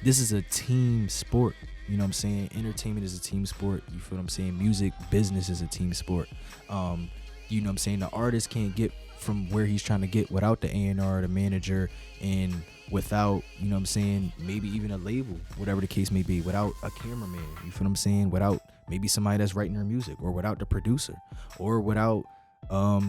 this is a team sport. You know what I'm saying? Entertainment is a team sport. You feel what I'm saying? Music business is a team sport. You know what I'm saying? The artist can't get from where he's trying to get without the A&R, the manager, and without, you know what I'm saying, maybe even a label, whatever the case may be, without a cameraman, you feel what I'm saying, without maybe somebody that's writing their music, or without the producer, or without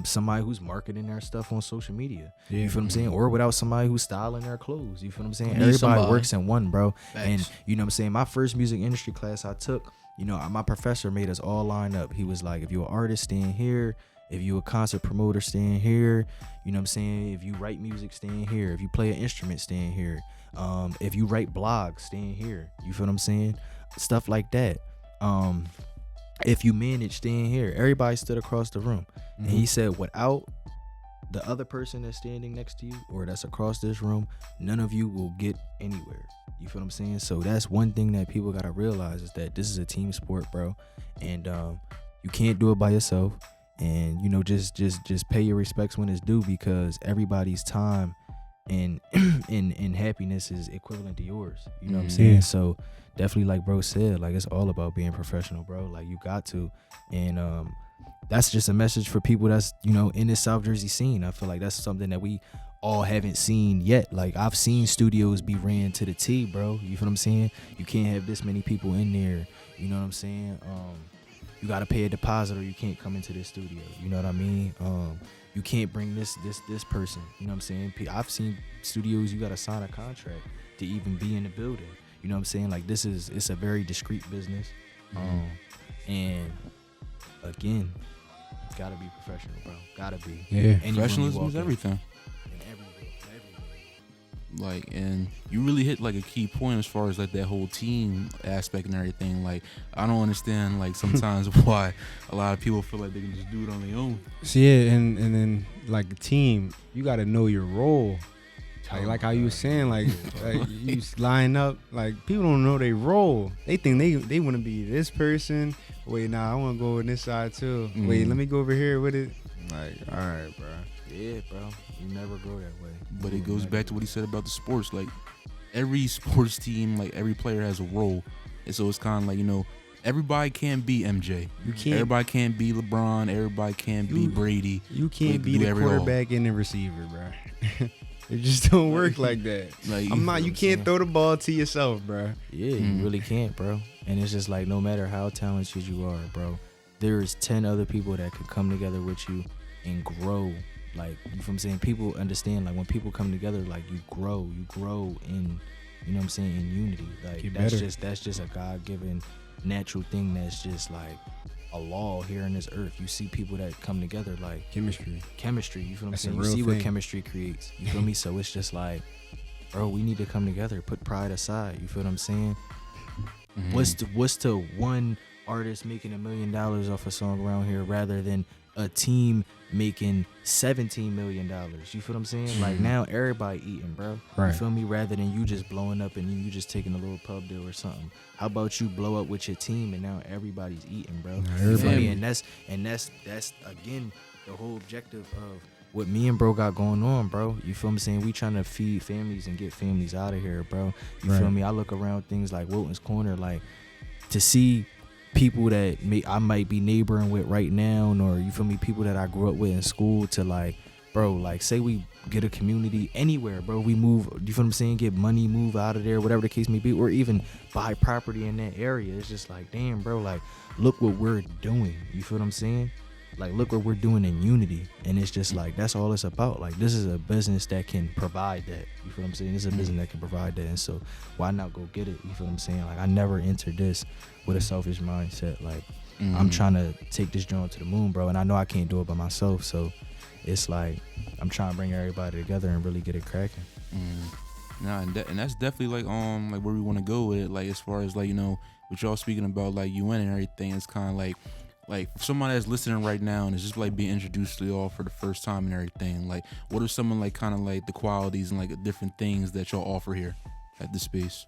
somebody who's marketing their stuff on social media, you feel what I'm saying, or without somebody who's styling their clothes, you feel what I'm saying. Everybody works in one, bro. Thanks. And you know what I'm saying, my first music industry class I took, you know, my professor made us all line up. He was like, if you're an artist, stay in here. If you a concert promoter, stay in here. You know what I'm saying? If you write music, stay in here. If you play an instrument, stay in here. If you write blogs, stay in here. You feel what I'm saying? Stuff like that. If you manage, stay in here. Everybody stood across the room. And he said, without the other person that's standing next to you or that's across this room, none of you will get anywhere. You feel what I'm saying? So that's one thing that people gotta realize is that this is a team sport, bro, and you can't do it by yourself. And you know, just pay your respects when it's due, because everybody's time and happiness is equivalent to yours. You know what I'm saying? So definitely, like bro said, like it's all about being professional, bro. Like you got to, and that's just a message for people that's, you know, in this South Jersey scene. I feel like that's something that we all haven't seen yet. Like I've seen studios be ran to the T, bro. You feel what I'm saying? You can't have this many people in there. You know what I'm saying? You gotta pay a deposit or you can't come into this studio. You know what I mean? You can't bring this person. You know what I'm saying? I've seen studios you gotta sign a contract to even be in the building. You know what I'm saying? Like it's a very discreet business. And again, gotta be professional, bro. Gotta be. Yeah. Professionalism is everything. Like, and you really hit like a key point as far as like that whole team aspect and everything. Like, I don't understand like sometimes why a lot of people feel like they can just do it on their own. So yeah, and then like a team, you got to know your role. Like how you was saying, like you line up. Like people don't know their role. They think they want to be this person. Wait, nah, I want to go on this side too. Wait, let me go over here with it. Like, all right, bro. Yeah, bro. You never grow that way. But it goes back to what he said about the sports. Like every sports team, like every player has a role, and so it's kind of like, you know, everybody can't be MJ. You can't. Everybody can't be LeBron. Everybody can't be Brady. You can't be the quarterback and the receiver, bro. It just don't work like that. Like, You can't throw the ball to yourself, bro. Yeah, you really can't, bro. And it's just like, no matter how talented you are, bro, there's 10 other people that could come together with you and grow. Like, you know what I'm saying? People understand, like, when people come together, like, you grow in, you know what I'm saying, in unity. Like, that's just a God-given natural thing that's just, like, a law here on this earth. You see people that come together, like chemistry, you feel what I'm saying? You see what chemistry creates, you feel me? So it's just like, bro, we need to come together, put pride aside, you feel what I'm saying? What's to one artist making $1 million off a song around here rather than a team making $17 million? You feel what I'm saying? Like now everybody eating, bro. Right. You feel me? Rather than you just blowing up and you just taking a little pub deal or something. How about you blow up with your team and now everybody's eating, bro? You feel me? And that's again the whole objective of what me and bro got going on, bro. You feel me? Saying we trying to feed families and get families out of here, bro. You feel me? I look around things like Wilton's Corner, like to see people that I might be neighboring with right now, or you feel me, people that I grew up with in school, to like, bro, like say we get a community anywhere, bro, we move, you feel what I'm saying, get money, move out of there, whatever the case may be, or even buy property in that area. It's just like, damn, bro, like look what we're doing. You feel what I'm saying? Like look what we're doing in unity. And it's just like, that's all it's about. Like this is a business that can provide that. You feel what I'm saying? This is a business that can provide that. And so why not go get it? You feel what I'm saying? Like I never entered this with a selfish mindset. Like I'm trying to take this joint to the moon, bro. And I know I can't do it by myself. So it's like I'm trying to bring everybody together and really get it cracking. Nah, and that's definitely like like where we want to go with it. Like as far as like, you know, what y'all speaking about, like UN and everything, it's kind of like for somebody that's listening right now and is just like being introduced to y'all for the first time and everything, like what are some of like kind of like the qualities and like the different things that y'all offer here at the space?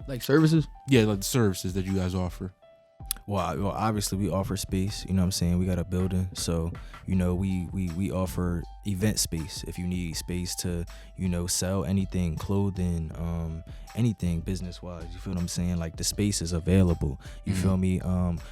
Like services? Yeah, like the services that you guys offer. Well, obviously we offer space, you know what I'm saying? We got a building, so, you know, we offer event space. If you need space to, you know, sell anything, clothing, anything business-wise, you feel what I'm saying? Like the space is available, you feel me?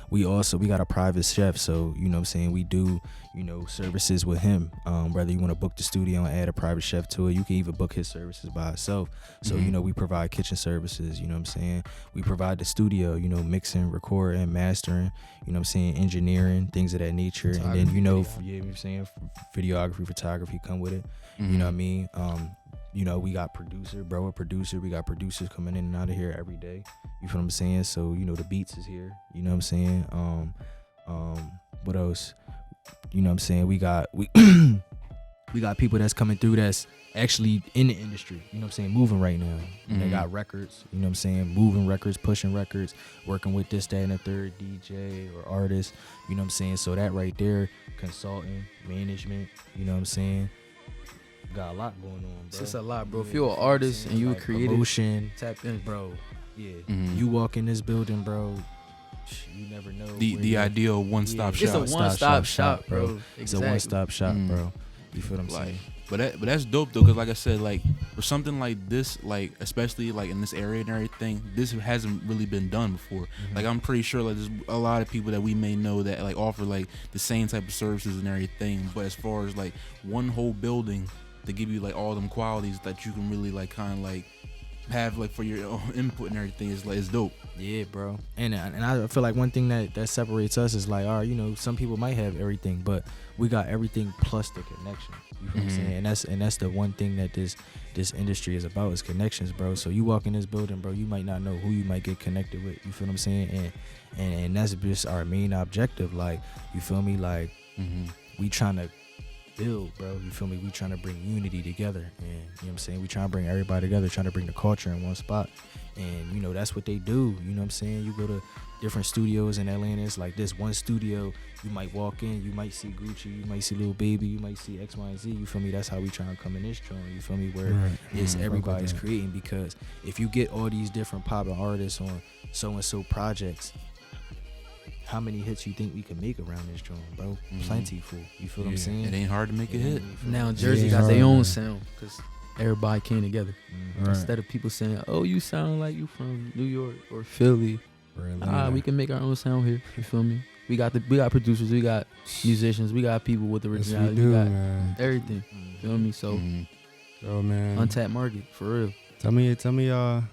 We got a private chef, so, you know what I'm saying, we do, you know, services with him. Whether you want to book the studio and add a private chef to it, you can even book his services by itself. So, you know, we provide kitchen services, you know what I'm saying? We provide the studio, you know, mixing, recording, mastering, you know what I'm saying, engineering, things of that nature. And then, you know, you know what I'm saying, videography, photography come with it. You know what I mean? You know, we got a producer. We got producers coming in and out of here every day. You feel what I'm saying? So, you know, the Beats is here. You know what I'm saying? What else? You know what I'm saying? We We got people that's coming through that's actually in the industry, you know what I'm saying, moving right now. They got records, you know what I'm saying, moving records, pushing records, working with this, that, and the third DJ or artist, you know what I'm saying. So that right there, consulting, management, you know what I'm saying. Got a lot going on, bro. It's just a lot, bro. If you're an artist and you a creative, promotion, tap in, bro. Yeah, you walk in this building, bro. You never know. The ideal one-stop shop. It's a one-stop shop, bro. It's a one-stop shop, bro. You feel what I'm saying? But that's dope though, cause like I said, like for something like this, like especially like in this area and everything, this hasn't really been done before. Like I'm pretty sure like there's a lot of people that we may know that like offer like the same type of services and everything. But as far as like one whole building to give you like all them qualities that you can really like kind of like have like for your own input and everything is like it's dope. Yeah, bro. And I feel like one thing that separates us is like, all right, you know, some people might have everything, but we got everything plus the connection. You feel what I'm saying? And that's the one thing that this industry is about is connections, bro. So you walk in this building, bro, you might not know who you might get connected with. You feel what I'm saying? And that's just our main objective. Like, you feel me? Like, we trying to build, bro. You feel me? We trying to bring unity together, and you know what I'm saying? We trying to bring everybody together, trying to bring the culture in one spot. And you know, that's what they do. You know what I'm saying? You go to different studios in Atlanta, it's like this one studio, you might walk in, you might see Gucci, you might see Lil Baby, you might see X, Y, and Z. You feel me? That's how we trying to come in this joint. You feel me? Where it's everybody's creating, because if you get all these different poppin' artists on so and so projects, how many hits you think we can make around this joint, bro? Plenty, fool. You feel what I'm saying? It ain't hard to make a hit. Now Jersey got their own sound because everybody came together. Instead of people saying, "Oh, you sound like you from New York or Philly," we can make our own sound here. You feel me? We got producers, we got musicians, we got people with originality, we got everything. You feel me? So, man, untapped market for real. Tell me y'all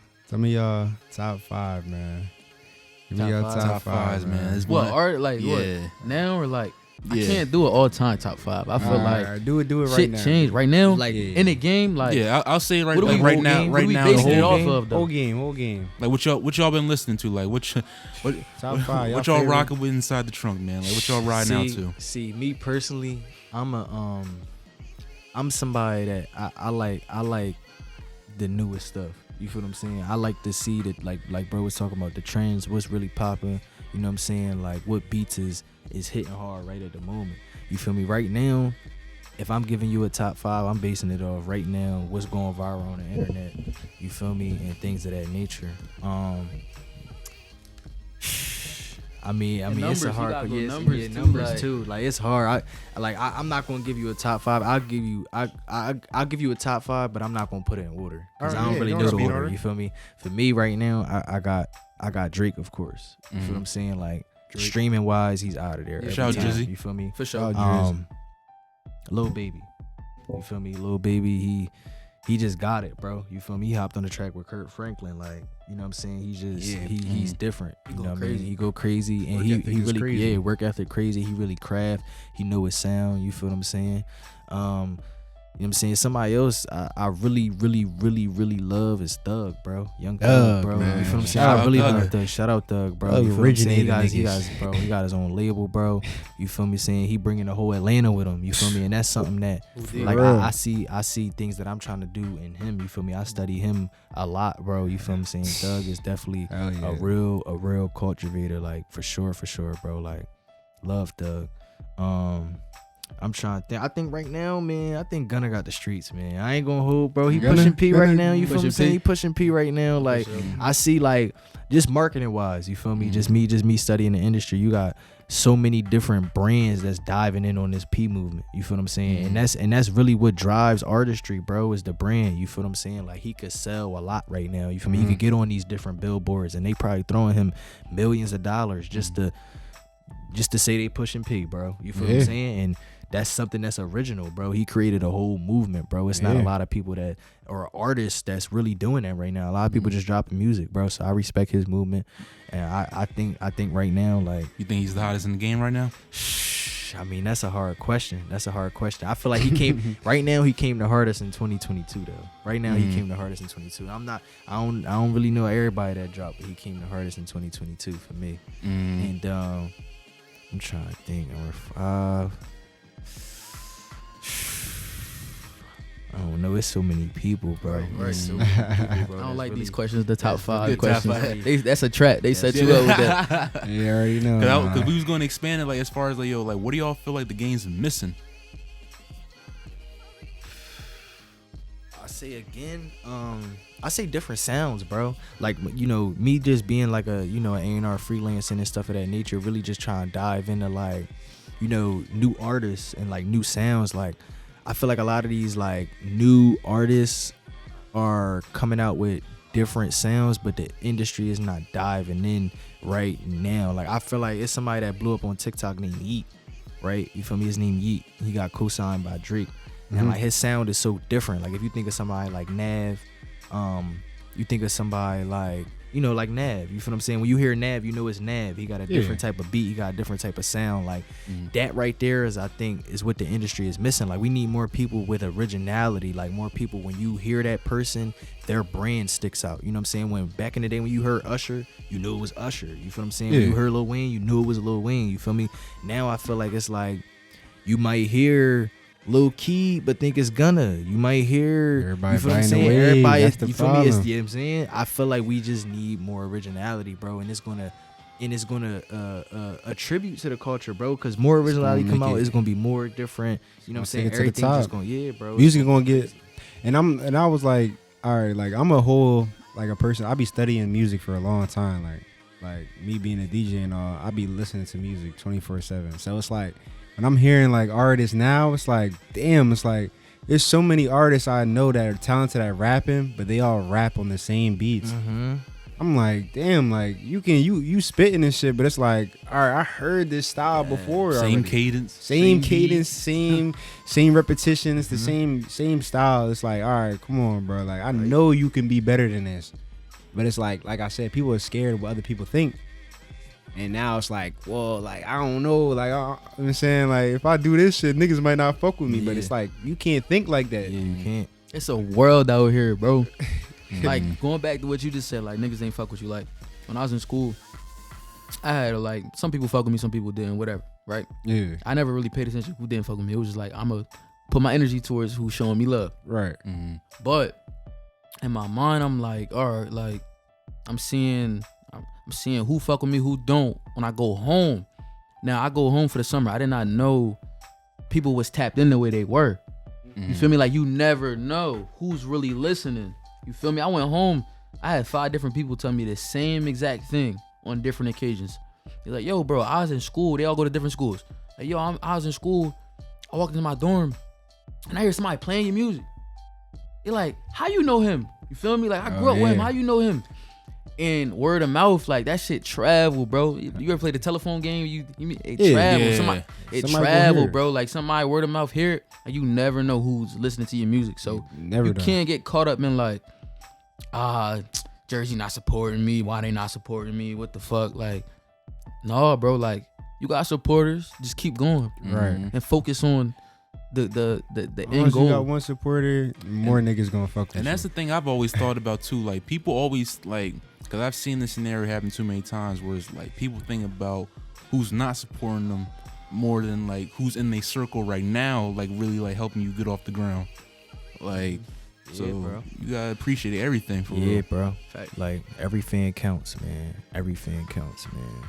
top 5, man. Give me your top fives, man. What art like? What now or like? I can't do it all the time. Top 5. I feel like do it right shit now. Changed right now. Like in the game, like I'll say right now. Right now, the whole game. Like what y'all been listening to? Like what top 5? What y'all rocking with inside the trunk, man? Like what y'all riding out to? See, me personally, I'm somebody that I like the newest stuff. You feel what I'm saying? I like to see that, like bro was talking about the trends, what's really popping. You know what I'm saying? Like what beats is hitting hard right at the moment. You feel me? Right now, if I'm giving you a top 5, I'm basing it off right now what's going viral on the internet. You feel me? And things of that nature. I mean, it's a hard numbers too. Like it's hard. I'm not gonna give you a top 5. I'll give you a top 5, but I'm not gonna put it in order because I don't really know the order. You feel me? For me right now, I got Drake, of course. You feel what I'm saying? Like streaming wise, he's out of there. Shout out Drizzy. You feel me? For sure. Lil Baby. You feel me? Lil Baby, he just got it, bro. You feel me? He hopped on the track with Kurt Franklin, like, you know what I'm saying? He just he's different. You know what I mean? He go crazy, and he really crazy. Work ethic crazy. He really craft. He know his sound. You feel what I'm saying? You know what I'm saying? Somebody else I really love is Thug, bro. Young Thug, bro. Man. You feel what I'm saying? I really love Thug. Shout out Thug, bro. You feel what I'm saying? He got his own label, bro. You feel me? Saying he bringing the whole Atlanta with him. You feel me? And that's something that like I see things that I'm trying to do in him. You feel me? I study him a lot, bro. You feel what I'm saying? Thug is definitely a real cultivator, like for sure, bro. Like love Thug. I'm trying to think. I think right now, man, I think Gunna got the streets, man. I ain't gonna hold, bro. He pushing P right now. You feel what I'm saying? He pushing P right now. Like, I see, like, just marketing wise, you feel me? Just me studying the industry. You got so many different brands that's diving in on this P movement. You feel what I'm saying? And that's really what drives artistry, bro, is the brand. You feel what I'm saying? Like, he could sell a lot right now. You feel me? He could get on these different billboards, and they probably throwing him millions of dollars just to say they pushing P, bro. You feel what I'm saying? And that's something that's original, bro. He created a whole movement, bro. It's not a lot of people that or artists that's really doing that right now. A lot of people just dropping music, bro. So I respect his movement, and I think right now, like, you think he's the hottest in the game right now? I mean, that's a hard question. I feel like he came right now. He came the hardest in 2022, though. Right now, he came the hardest in 22. I don't really know everybody that dropped, but he came the hardest in 2022 for me. And I'm trying to think. Number 5. know. It's so many people, bro. Right. So many people, bro. I don't like really, these questions. The top 5 good questions. top 5. That's a trap. They set you up with that. You already know. Because we was going to expand it, like, as far as, like, yo, like, what do y'all feel like the game's missing? I say again, I say different sounds, bro. Like, you know, me just being like a, you know, an A&R freelancing and stuff of that nature, really just trying to dive into, like, you know, new artists and like new sounds. Like, I feel like a lot of these like new artists are coming out with different sounds, but the industry is not diving in right now. Like, I feel like it's somebody that blew up on TikTok named Yeet, right? You feel me? His name Yeet. He got co-signed by Drake. And like his sound is so different. Like, if you think of somebody like Nav, you think of somebody like, you know, like Nav. You feel what I'm saying? When you hear Nav, you know it's Nav. He got a different type of beat. He got a different type of sound. Like, that right there is, I think, is what the industry is missing. Like, we need more people with originality. Like, more people, when you hear that person, their brand sticks out. You know what I'm saying? When back in the day when you heard Usher, you knew it was Usher. You feel what I'm saying? When you heard Lil Wayne, you knew it was Lil Wayne. You feel me? Now I feel like it's like you might hear Low Key, but think it's Gunna. You might hear everybody, you feel what I'm buying saying? the wave. Everybody, That's the you feel me? problem. It's, you know what I'm saying? I feel like we just need more originality, bro, and it's gonna attribute to the culture, bro. Because more originality come out, it's gonna be more different. You know what I'm saying? Everything just gonna, bro. Music gonna get, and I was like, all right, like I'm a whole like a person. I be studying music for a long time, like me being a DJ and all. I be listening to music 24/7. So it's like, when I'm hearing like artists now, it's like, damn, it's like there's so many artists I know that are talented at rapping, but they all rap on the same beats. I'm like, damn, like you spitting and shit, but it's like, all right, I heard this style before. Same already. cadence. Same cadence, same repetition. It's the same style. It's like, all right, come on, bro. Like, I know you can be better than this, but it's like I said, people are scared of what other people think. And now it's like, well, like, I don't know. Like, I'm saying, like, if I do this shit, niggas might not fuck with me. But it's like, you can't think like that. Yeah, you can't. It's a world out here, bro. Like, going back to what you just said, like, niggas ain't fuck with you. Like, when I was in school, I had, like, some people fuck with me, some people didn't, whatever, right? Yeah. I never really paid attention who didn't fuck with me. It was just like, I'm going to put my energy towards who's showing me love. Right. But in my mind, I'm like, all right, like, I'm seeing who fuck with me, who don't when I go home. Now, I go home for the summer. I did not know people was tapped in the way they were. You feel me? Like, you never know who's really listening. You feel me? I went home. I had 5 different people tell me the same exact thing on different occasions. They're like, yo, bro, I was in school. They all go to different schools. Like, yo, I was in school. I walked into my dorm, and I hear somebody playing your music. They're like, how you know him? You feel me? Like, I grew up with him. How you know him? And word of mouth, like, that shit travel, bro. You ever play the telephone game? It travel. Somebody travel, bro. Like, somebody word of mouth hear it, and you never know who's listening to your music. So you can't get caught up in like, Jersey not supporting me. Why they not supporting me? What the fuck? Like, no, bro. Like, you got supporters. Just keep going, right? And focus on the end goal. You got one supporter, more niggas gonna fuck with you. And that's the thing I've always thought about too. Like, people always like, because I've seen this scenario happen too many times where it's like people think about who's not supporting them more than like who's in their circle right now, like really like helping you get off the ground. Like, so bro. You gotta appreciate everything for real. Yeah, bro. Like, every fan counts, man. Every fan counts, man.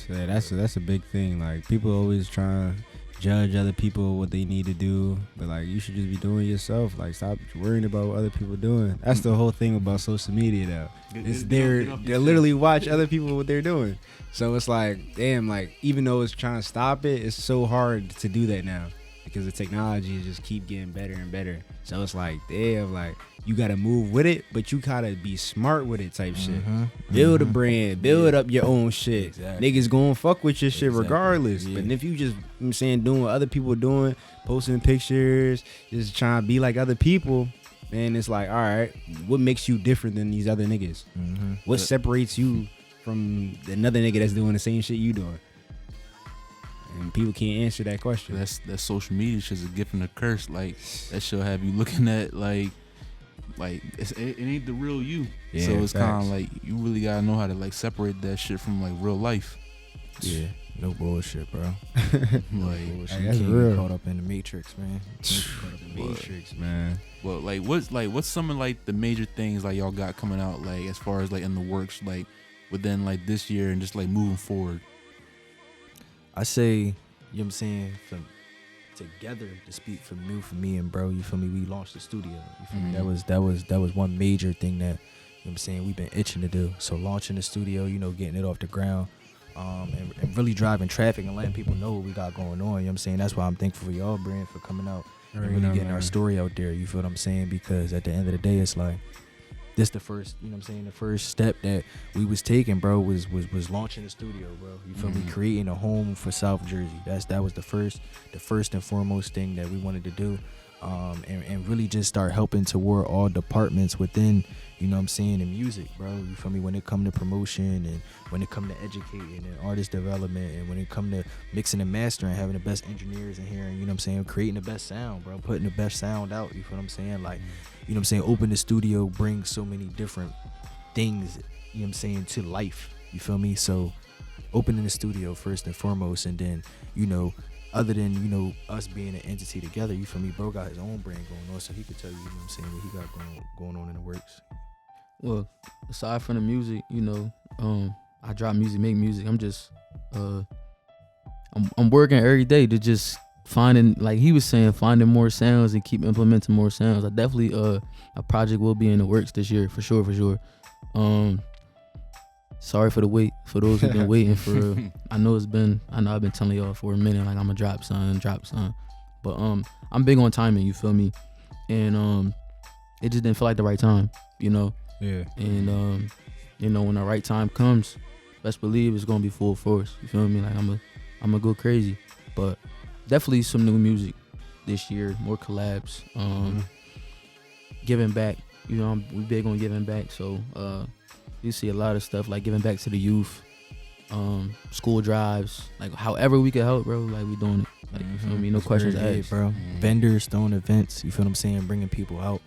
Yeah, that's a big thing. Like, people always trying to judge other people what they need to do, but like, you should just be doing yourself. Like, stop worrying about what other people doing. That's the whole thing about social media, though. It's they literally watch other people what they're doing. So it's like, damn, like, even though it's trying to stop it, it's so hard to do that now because the technology just keep getting better and better. So it's like, damn, like, you gotta move with it, but you gotta be smart with it type shit. Build a brand, build up your own shit. Exactly. Niggas gonna fuck with your shit regardless. Yeah. But if you just, I'm saying, doing what other people doing, posting pictures, just trying to be like other people, man, it's like, all right, what makes you different than these other niggas? What separates you from another nigga that's doing the same shit you doing? And people can't answer that question. That social media shit's a gift and a curse. Like, that shit'll have you looking at like it ain't the real you. So it's kind of like you really gotta know how to like separate that shit from like real life. Yeah, No bullshit, bro. Like, Bullshit. Hey, that's You can't real. get caught up in the matrix, man. Matrix, man. well, what's some of like the major things like y'all got coming out, like as far as like in the works, like within like this year and just like moving forward? I say, you know what I'm saying, from together to speak for me and bro, you feel me, we launched the studio. You feel me? That was one major thing that, you know what I'm saying, we've been itching to do. So launching the studio, you know, getting it off the ground, and really driving traffic and letting people know what we got going on. You know what I'm saying? That's why I'm thankful for y'all, brand, for coming out and really getting our story out there. You feel what I'm saying? Because at the end of the day, it's like, this the first, you know what I'm saying, the first step that we was taking, bro, was launching the studio, bro. You feel me? Creating a home for South Jersey. That was the first and foremost thing that we wanted to do. And really just start helping toward all departments within, you know what I'm saying, in music, bro. You feel me? When it come to promotion and when it come to educating and artist development and when it come to mixing and mastering, having the best engineers in here and, you know what I'm saying, creating the best sound, bro, putting the best sound out. You feel what I'm saying? Like, you know what I'm saying, open the studio brings so many different things, you know what I'm saying, to life. You feel me? So opening the studio first and foremost, and then, you know, other than, you know, us being an entity together, you feel me, bro got his own brand going on, so he could tell you, you know what I'm saying, what he got going on in the works. Well, aside from the music, you know, I drop music, make music. I'm just, I'm working every day to just finding, like he was saying, finding more sounds and keep implementing more sounds. I definitely, a project will be in the works this year for sure. Sorry for the wait, for those who've been waiting for. I know I've been telling y'all for a minute, like I'm gonna drop something. But I'm big on timing, you feel me? And it just didn't feel like the right time, you know. Yeah. And you know, when the right time comes, best believe it's gonna be full force. You feel me? Like I'm gonna go crazy. But definitely some new music this year, more collabs, giving back. You know, we big on giving back. So you see a lot of stuff like giving back to the youth, school drives, like however we can help, bro. Like we doing it. Like you feel me? No questions asked, bro. Vendors throwing events. You feel what I'm saying? Bringing people out.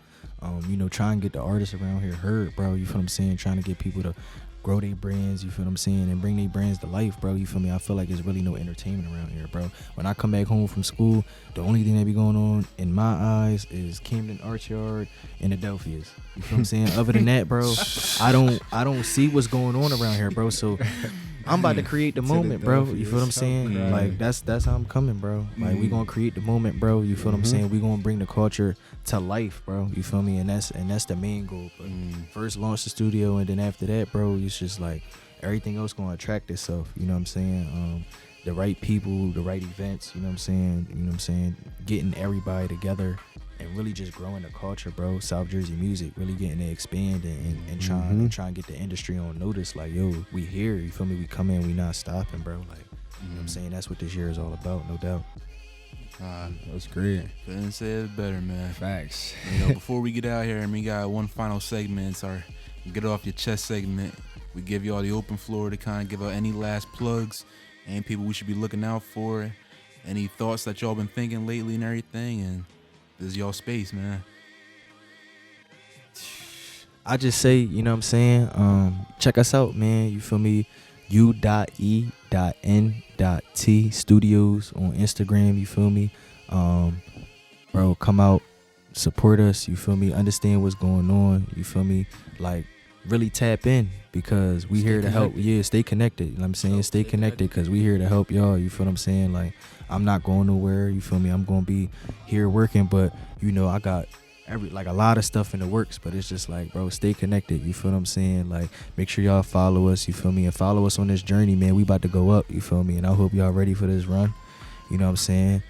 You know, trying to get the artists around here heard, bro. You feel what I'm saying? Trying to get people to grow their brands, you feel what I'm saying, and bring their brands to life, bro. You feel me? I feel like there's really no entertainment around here, bro. When I come back home from school, the only thing that be going on in my eyes is Camden Arts Yard and Adelphia's. You feel what I'm saying? Other than that, bro, I don't see what's going on around here, bro. So I'm about to create the moment, bro. You feel what I'm saying? Right. Like that's how I'm coming, bro. Like we gonna create the moment, bro. You feel what I'm saying? We gonna bring the culture to life, bro. You feel me? And that's the main goal. But first launch the studio, and then after that, bro, it's just like everything else gonna attract itself. You know what I'm saying? The right people, the right events. You know what I'm saying? You know what I'm saying? Getting everybody together and really just growing the culture, bro. South Jersey music, really getting to expand and trying to get the industry on notice. Like, yo, we here. You feel me? We come in, we not stopping, bro. Like, you know what I'm saying? That's what this year is all about, no doubt. That's great. Couldn't say it better, man. Facts. You know, before we get out here, and we got one final segment. It's our get off your chest segment. We give y'all the open floor to kind of give out any last plugs, and people we should be looking out for, any thoughts that y'all been thinking lately and everything. And this is y'all space, man. I just say, you know what I'm saying? Check us out, man. You feel me? U.E.N.T Studios on Instagram. You feel me? Bro, come out, support us. You feel me? Understand what's going on. You feel me? Like, really tap in because we here to help. Yeah, stay connected. You know what I'm saying? Stay connected because we here to help y'all. You feel what I'm saying? Like, I'm not going nowhere. You feel me? I'm going to be here working, but, you know, I got a lot of stuff in the works, but it's just like, bro, stay connected. You feel what I'm saying? Like, make sure y'all follow us. You feel me? And follow us on this journey, man. We about to go up. You feel me? And I hope y'all ready for this run. You know what I'm saying?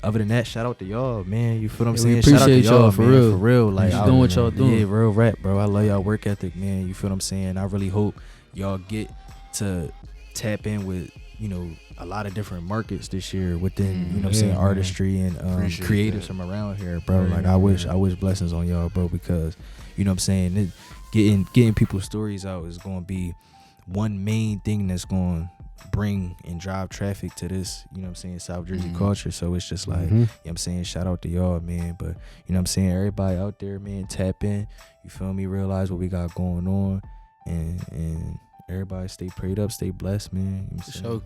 Other than that, shout out to y'all, man. You feel what I'm saying? Shout out to y'all, for man, real. For real. Like, just doing what y'all doing. Yeah, real rap, bro. I love y'all work ethic, man. You feel what I'm saying? I really hope y'all get to tap in with, you know, a lot of different markets this year within, you know what I'm saying, artistry and creatives from around here, bro. Like, I wish blessings on y'all, bro, because, you know what I'm saying, getting people's stories out is going to be one main thing that's going to bring and drive traffic to this, you know what I'm saying, South Jersey culture. So it's just like, you know what I'm saying, shout out to y'all, man. But, you know what I'm saying, everybody out there, man, tap in, you feel me, realize what we got going on, and everybody stay prayed up, stay blessed, man. You know what I'm For saying? sure.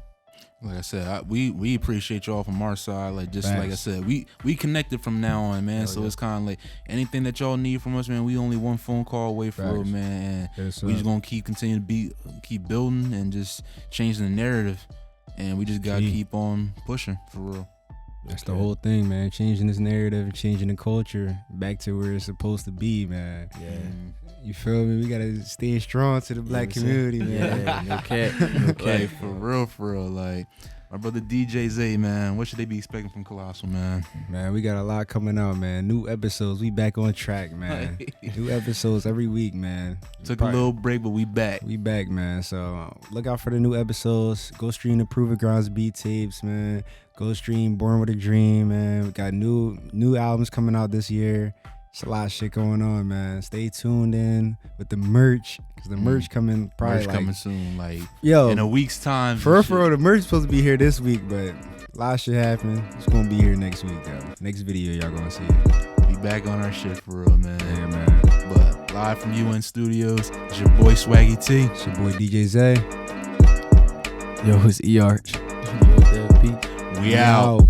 Like I said, we appreciate y'all from our side. Like just Facts. like I said, we connected from now on, man. Hell So yeah. it's kind of like anything that y'all need from us, man. We only one phone call away for real, Facts. man. And Yes, we sir. just gonna continue to keep building and just changing the narrative. And we just gotta Gee. keep on pushing for real. That's the whole thing, man. Changing this narrative and changing the culture back to where it's supposed to be, man. Yeah. You feel me? We gotta stay strong to the black what I'm saying? community, man. Yeah, no cap. No Like cap. for real. Like my brother DJ Zay, man. What should they be expecting from Colossal, man? Man, we got a lot coming out, man. New episodes. We back on track, man. New episodes every week, man. Took a little break, but we back. We back, man. So look out for the new episodes. Go stream the Proven Grounds beat tapes, man. Go stream Born with a Dream, man. We got new albums coming out this year. It's a lot of shit going on, man. Stay tuned in with the merch, because the merch coming probably Merch like, coming soon, like yo, in a week's time. for and real, shit. the merch is supposed to be here this week, but a lot of shit happened. It's gonna be here next week, though. Next video, y'all gonna see it. We back on our shit for real, man. Yeah, man. But live from UN Studios, it's your boy Swaggy T. It's your boy DJ Zay. Yo, it's E-Arch. Lildevbeats. We out. out.